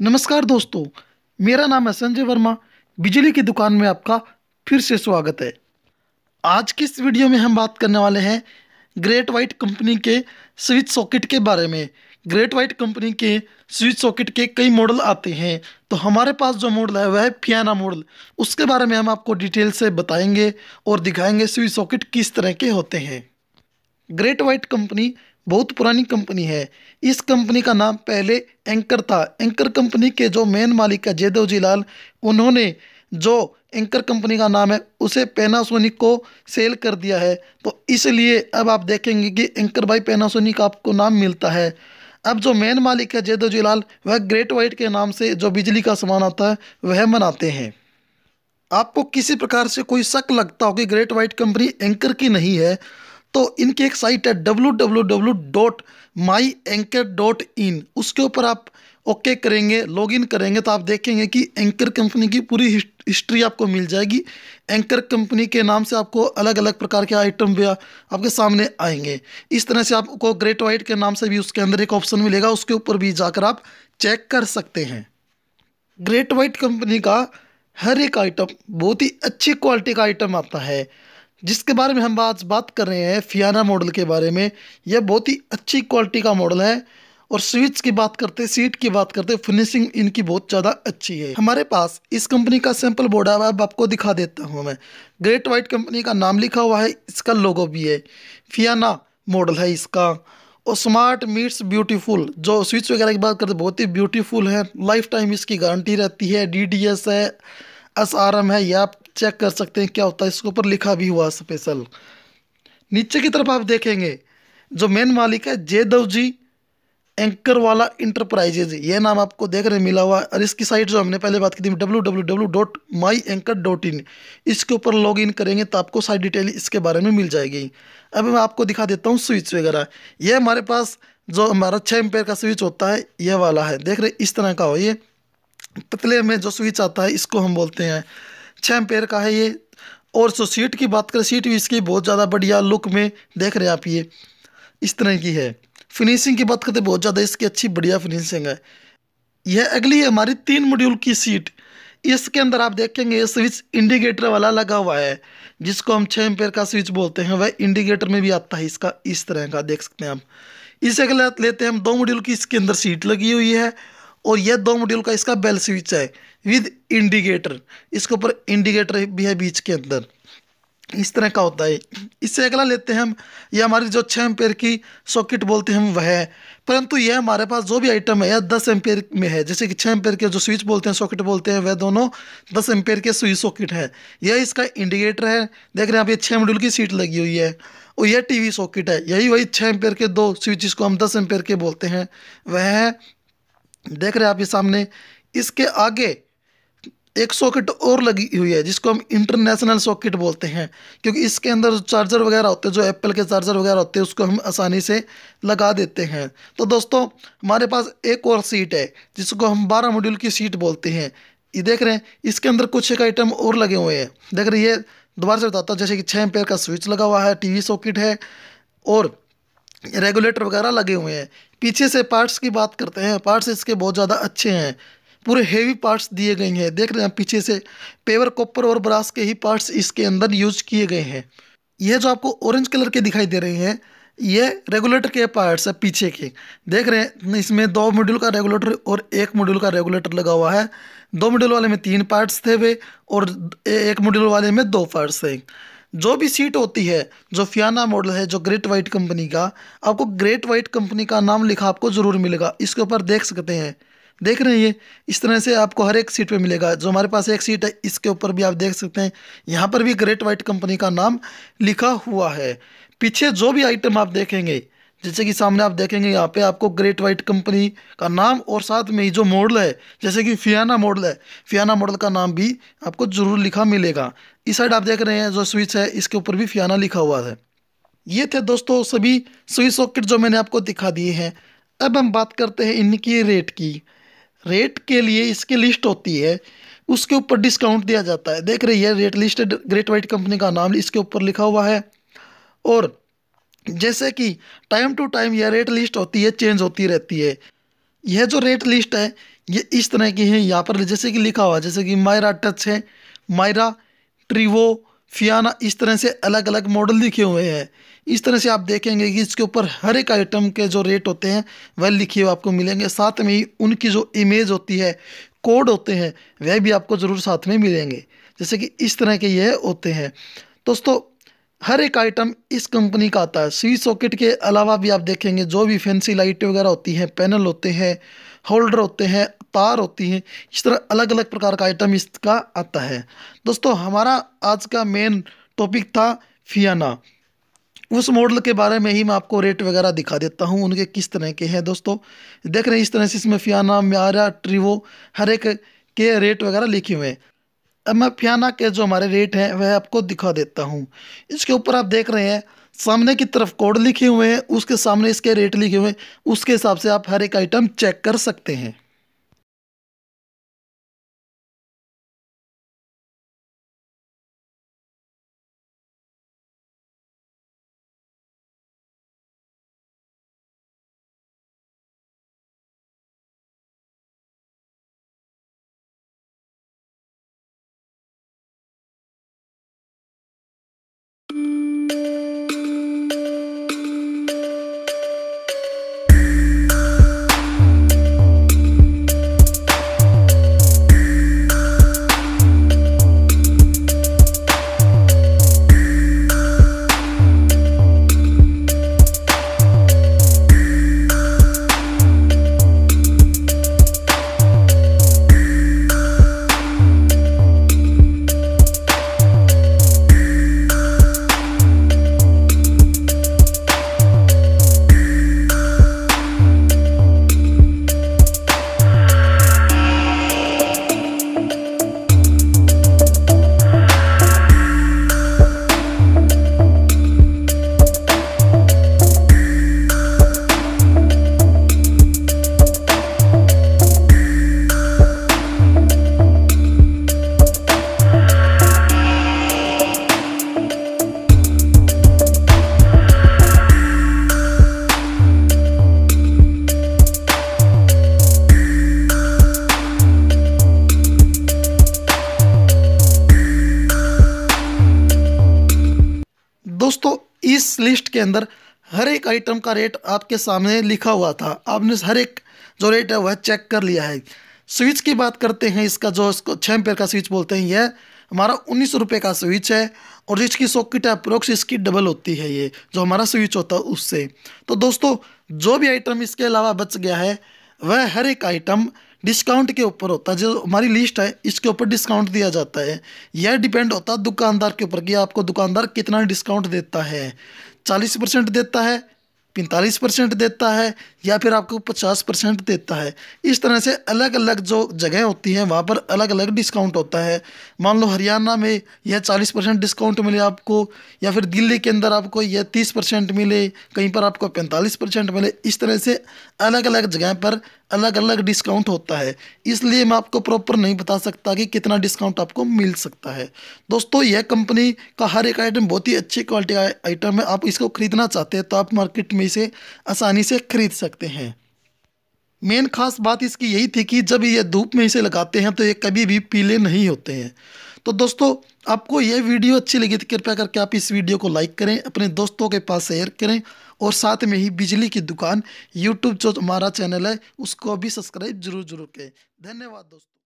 नमस्कार दोस्तों, मेरा नाम है संजय वर्मा। बिजली की दुकान में आपका फिर से स्वागत है। आज की इस वीडियो में हम बात करने वाले हैं ग्रेट वाइट कंपनी के स्विच सॉकेट के बारे में। ग्रेट वाइट कंपनी के स्विच सॉकेट के कई मॉडल आते हैं, तो हमारे पास जो मॉडल है वह है फियाना मॉडल। उसके बारे में हम आपको डिटेल से बताएंगे और दिखाएंगे स्विच सॉकेट किस तरह के होते हैं। ग्रेट वाइट कंपनी बहुत पुरानी कंपनी है। इस कंपनी का नाम पहले एंकर था। एंकर कंपनी के जो मेन मालिक है जयदेव लाल, उन्होंने जो एंकर कंपनी का नाम है उसे पैनासोनिक को सेल कर दिया है। तो इसलिए अब आप देखेंगे कि एंकर बाय पैनासोनिक आपको नाम मिलता है। अब जो मेन मालिक है जयदेव लाल, वह ग्रेट वाइट के नाम से जो बिजली का सामान आता है वह बनाते हैं। आपको किसी प्रकार से कोई शक लगता हो कि ग्रेट वाइट कंपनी एंकर की नहीं है, तो इनकी एक साइट है www.myanchor.in। उसके ऊपर आप ओके करेंगे, लॉगिन करेंगे, तो आप देखेंगे कि एंकर कंपनी की पूरी हिस्ट्री आपको मिल जाएगी। एंकर कंपनी के नाम से आपको अलग अलग प्रकार के आइटम भी आपके सामने आएंगे। इस तरह से आपको ग्रेट वाइट के नाम से भी उसके अंदर एक ऑप्शन मिलेगा, उसके ऊपर भी जाकर आप चेक कर सकते हैं। ग्रेट वाइट कंपनी का हर एक आइटम बहुत ही अच्छी क्वालिटी का आइटम आता है, जिसके बारे में हम आज बात कर रहे हैं फियाना मॉडल के बारे में। यह बहुत ही अच्छी क्वालिटी का मॉडल है। और स्विच की बात करते, सीट की बात करते, फिनिशिंग इनकी बहुत ज़्यादा अच्छी है। हमारे पास इस कंपनी का सैंपल बोर्ड है, अब आपको दिखा देता हूँ मैं। ग्रेट वाइट कंपनी का नाम लिखा हुआ है, इसका लोगो भी है। फियाना मॉडल है इसका। और स्मार्ट मीट्स ब्यूटीफुल, जो स्विच वगैरह की बात करते बहुत ही ब्यूटीफुल है। लाइफ टाइम इसकी गारंटी रहती है। डीडीएस है, एसआरएम है, ये आप चेक कर सकते हैं क्या होता है। इसके ऊपर लिखा भी हुआ स्पेशल। नीचे की तरफ आप देखेंगे जो मेन मालिक है जयदेव जी एंकर वाला इंटरप्राइजेज, ये नाम आपको देखने मिला हुआ है। और इसकी साइट जो हमने पहले बात की थी www.myanchor.in, इसके ऊपर लॉग इन करेंगे तो आपको सारी डिटेल इसके बारे में मिल जाएगी। अब मैं आपको दिखा देता हूँ स्विच वगैरह। ये हमारे पास जो हमारा 6 एम्पेयर का स्विच होता है ये वाला है। देख रहे इस तरह का हो, ये पतले में जो स्विच आता है इसको हम बोलते हैं 6 एम्पेयर का है ये। और जो सीट की बात करें, सीट भी इसकी बहुत ज़्यादा बढ़िया लुक में देख रहे हैं आप, ये इस तरह की है। फिनिशिंग की बात करते बहुत ज़्यादा इसकी अच्छी बढ़िया फिनिशिंग है। यह अगली है हमारी 3 मॉड्यूल की सीट। इसके अंदर आप देखेंगे ये स्विच इंडिकेटर वाला लगा हुआ है, जिसको हम 6 एम्पेयर का स्विच बोलते हैं। वह इंडिकेटर में भी आता है इसका, इस तरह का देख सकते हैं आप। इसे अगला लेते हैं हम 2 मॉड्यूल की, इसके अंदर सीट लगी हुई है। और यह 2 मॉड्यूल का इसका बेल स्विच है विद इंडिकेटर। इसके ऊपर इंडिकेटर भी है बीच के अंदर, इस तरह का होता है। इससे अगला लेते हैं हम, ये हमारी जो 6 एम्पेयर की सॉकेट बोलते हैं हम वह है। परंतु यह हमारे पास जो भी आइटम है यह 10 एम्पेयर में है। जैसे कि 6 एम्पेयर के जो स्विच बोलते हैं, सॉकेट बोलते हैं, वह दोनों 10 एम्पेयर के स्विच सॉकेट है। यह इसका इंडिकेटर है। देख रहे हैं आप, ये 6 मॉड्यूल की सीट लगी हुई है। और यह टीवी सॉकेट है। यही वही 6 एम्पेयर के 2 स्विच जिसको हम 10 एम्पेयर के बोलते हैं वह है। देख रहे हैं आप ये सामने। इसके आगे एक सॉकेट और लगी हुई है जिसको हम इंटरनेशनल सॉकेट बोलते हैं, क्योंकि इसके अंदर जो चार्जर वगैरह होते हैं, जो एप्पल के चार्जर वगैरह होते हैं, उसको हम आसानी से लगा देते हैं। तो दोस्तों हमारे पास एक और सीट है जिसको हम 12 मॉड्यूल की सीट बोलते हैं। ये देख रहे हैं, इसके अंदर कुछ एक आइटम और लगे हुए हैं। देख रहे हैं, ये दोबारा से बताता हूँ। जैसे कि 6 एम्पेयर का स्विच लगा हुआ है, टीवी सॉकेट है और रेगुलेटर वगैरह लगे हुए हैं। पीछे से पार्ट्स की बात करते हैं, पार्ट्स इसके बहुत ज़्यादा अच्छे हैं। पूरे हेवी पार्ट्स दिए गए हैं। देख रहे हैं पीछे से पेवर, कॉपर और ब्रास के ही पार्ट्स इसके अंदर यूज किए गए हैं। यह जो आपको ऑरेंज कलर के दिखाई दे रहे हैं ये रेगुलेटर के पार्ट्स है पीछे के। देख रहे हैं इसमें 2 मॉड्यूल का रेगुलेटर और 1 मॉड्यूल का रेगुलेटर लगा हुआ है। 2 मॉड्यूल वाले में 3 पार्ट्स थे वे, और 1 मॉड्यूल वाले में 2 पार्ट्स थे। जो भी सीट होती है, जो फियाना मॉडल है, जो ग्रेट वाइट कंपनी का, आपको ग्रेट वाइट कंपनी का नाम लिखा आपको ज़रूर मिलेगा। इसके ऊपर देख सकते हैं, देख रहे हैं ये इस तरह से आपको हर एक सीट पे मिलेगा। जो हमारे पास एक सीट है इसके ऊपर भी आप देख सकते हैं, यहाँ पर भी ग्रेट वाइट कंपनी का नाम लिखा हुआ है। पीछे जो भी आइटम आप देखेंगे, जैसे कि सामने आप देखेंगे यहाँ पे आपको ग्रेट वाइट कंपनी का नाम और साथ में ही जो मॉडल है, जैसे कि फियाना मॉडल है, फियाना मॉडल का नाम भी आपको जरूर लिखा मिलेगा। इस साइड आप देख रहे हैं जो स्विच है इसके ऊपर भी फियाना लिखा हुआ है। ये थे दोस्तों सभी स्विच सॉकेट जो मैंने आपको दिखा दिए हैं। अब हम बात करते हैं इनकी रेट की। रेट के लिए इसकी लिस्ट होती है, उसके ऊपर डिस्काउंट दिया जाता है। देख रही है rate list, great white company का नाम इसके ऊपर लिखा हुआ है। और जैसे कि टाइम टू टाइम यह रेट लिस्ट होती है, चेंज होती रहती है। यह जो रेट लिस्ट है ये इस तरह की हैं। यहाँ पर जैसे कि लिखा हुआ है, जैसे कि मायरा टच है, मायरा, ट्रिवो, फियाना, इस तरह से अलग अलग मॉडल लिखे हुए हैं। इस तरह से आप देखेंगे कि इसके ऊपर हर एक आइटम के जो रेट होते हैं वह लिखे हुए आपको मिलेंगे। साथ में ही उनकी जो इमेज होती है, कोड होते हैं, वह भी आपको ज़रूर साथ में मिलेंगे। जैसे कि इस तरह के ये होते हैं दोस्तों। हर एक आइटम इस कंपनी का आता है। स्विच सॉकेट के अलावा भी आप देखेंगे जो भी फैंसी लाइट वगैरह होती हैं, पैनल होते हैं, होल्डर होते हैं, तार होती हैं, इस तरह अलग अलग प्रकार का आइटम इसका आता है। दोस्तों हमारा आज का मेन टॉपिक था फियाना। उस मॉडल के बारे में ही मैं आपको रेट वगैरह दिखा देता हूँ, उनके किस तरह के हैं। दोस्तों देख रहे हैं इस तरह से इसमें फियाना, म्यारा, ट्रिवो, हर एक के रेट वगैरह लिखे हुए हैं। अब मैं फियाना के जो हमारे रेट हैं वह आपको दिखा देता हूँ। इसके ऊपर आप देख रहे हैं सामने की तरफ कोड लिखे हुए हैं, उसके सामने इसके रेट लिखे हुए हैं। उसके हिसाब से आप हर एक आइटम चेक कर सकते हैं। दोस्तों इस लिस्ट के अंदर हर एक आइटम का रेट आपके सामने लिखा हुआ था। आपने हर एक जो रेट है वह चेक कर लिया है। स्विच की बात करते हैं, इसका जो इसको 6 एम्पेयर का स्विच बोलते हैं, यह हमारा 19 रुपये का स्विच है। और इसकी सॉकेट अप्रोक्स इसकी डबल होती है, ये जो हमारा स्विच होता है उससे। तो दोस्तों जो भी आइटम इसके अलावा बच गया है वह हर एक आइटम डिस्काउंट के ऊपर होता है। जो हमारी लिस्ट है इसके ऊपर डिस्काउंट दिया जाता है। यह डिपेंड होता है दुकानदार के ऊपर कि आपको दुकानदार कितना डिस्काउंट देता है। 40% देता है, 45% देता है, या फिर आपको 50% देता है। इस तरह से अलग अलग जो जगह होती हैं वहाँ पर अलग अलग डिस्काउंट होता है। मान लो हरियाणा में यह 40% डिस्काउंट मिले आपको, या फिर दिल्ली के अंदर आपको यह 30% मिले, कहीं पर आपको 45% मिले। इस तरह से अलग अलग जगह पर अलग अलग डिस्काउंट होता है। इसलिए मैं आपको प्रॉपर नहीं बता सकता कि कितना डिस्काउंट आपको मिल सकता है। दोस्तों यह कंपनी का हर एक आइटम बहुत ही अच्छी क्वालिटी का आइटम है। आप इसको खरीदना चाहते हैं तो आप मार्केट में इसे आसानी से खरीद सकते हैं। मेन खास बात इसकी यही थी कि जब ये धूप में इसे लगाते हैं तो ये कभी भी पीले नहीं होते हैं। तो दोस्तों आपको ये वीडियो अच्छी लगी तो कृपया करके आप इस वीडियो को लाइक करें, अपने दोस्तों के पास शेयर करें, और साथ में ही बिजली की दुकान यूट्यूब जो हमारा चैनल है उसको भी सब्सक्राइब जरूर जरूर करें। धन्यवाद दोस्तों।